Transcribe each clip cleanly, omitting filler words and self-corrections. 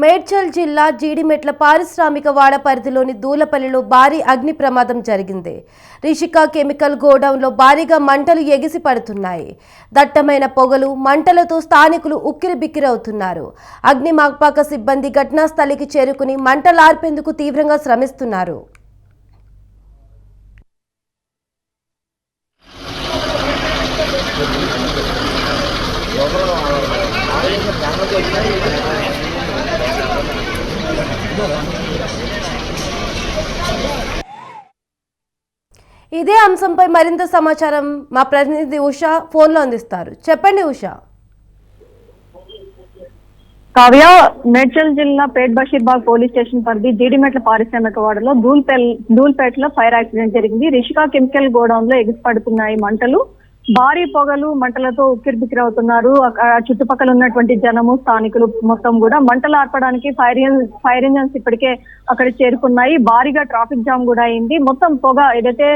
మేడ్చల్ జిల్లా జీడిమెట్ల పారిశ్రామిక వాడ పరిధిలోని దూలపల్లిలో భారీ అగ్ని ప్రమాదం జరిగింది. రిషికా కెమికల్ గోడౌన్లో భారీగా మంటలు ఎగిసి పడుతున్నాయి. దట్టమైన పొగలు, మంటలతో స్థానికులు ఉక్కిరిబిక్కిరవుతున్నారు. అగ్నిమాపక సిబ్బంది ఘటనా స్థలికి చేరుకుని మంటలార్పేందుకు తీవ్రంగా శ్రమిస్తున్నారు. ఇదే అంశంపై మరింత సమాచారం మా ప్రతినిధి ఉషా ఫోన్లో అందిస్తారు. చెప్పండి ఉషా. కావ్య, మేడ్చల్ జిల్లా పేట్ బషీర్బాగ్ పోలీస్ స్టేషన్ పరిధి జీడిమెట్ల పారిశ్రామిక వాడలో ధూల్పేటలో ఫైర్ యాక్సిడెంట్ జరిగింది. రిషికా కెమికల్ గోడౌన్ లో ఎగిసిపడుతున్నాయి మంటలు. భారీ పొగలు, మంటలతో ఉక్కిరిబిక్కిరవుతున్నారు. చుట్టుపక్కల ఉన్నటువంటి జనము, స్థానికులు మొత్తం కూడా మంటలు ఆర్పడానికి ఫైర్ ఇంజన్స్ ఇప్పటికే అక్కడ చేరుకున్నాయి. భారీగా ట్రాఫిక్ జామ్ కూడా అయింది. మొత్తం పొగ ఏదైతే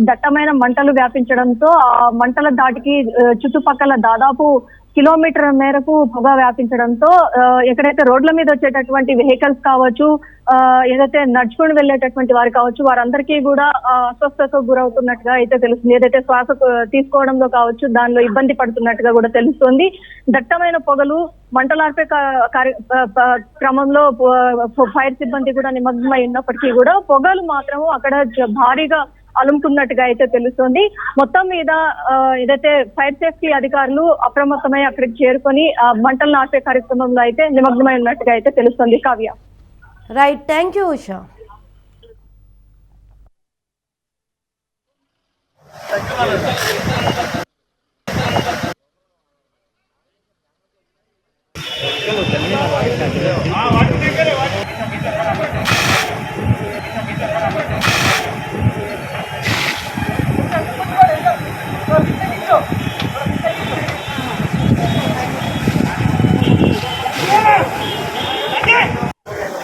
దట్టమైన మంటలు వ్యాపించడంతో ఆ మంటల దాటికి చుట్టుపక్కల దాదాపు కిలోమీటర్ మేరకు పొగ వ్యాపించడంతో ఎక్కడైతే రోడ్ల మీద వచ్చేటటువంటి వెహికల్స్ కావచ్చు, ఏదైతే నడుచుకుని వెళ్ళేటటువంటి వారు కావచ్చు, వారందరికీ కూడా అస్వస్థతకు గురవుతున్నట్టుగా అయితే తెలుస్తుంది. ఏదైతే శ్వాస తీసుకోవడంలో కావచ్చు, దానిలో ఇబ్బంది పడుతున్నట్టుగా కూడా తెలుస్తుంది. దట్టమైన పొగలు, మంటలార్పే క్రమంలో ఫైర్ సిబ్బంది కూడా నిమగ్నమై ఉన్నప్పటికీ కూడా పొగలు మాత్రం అక్కడ భారీగా అలుముకున్నట్టుగా అయితే తెలుస్తుంది. మొత్తం మీద ఏదైతే ఫైర్ సేఫ్టీ అధికారులు అప్రమత్తమై అక్కడికి చేరుకొని మంటలను ఆర్పే కార్యక్రమంలో అయితే నిమగ్నమై ఉన్నట్టుగా అయితే తెలుస్తుంది. Kavya. Right, thank you Usha.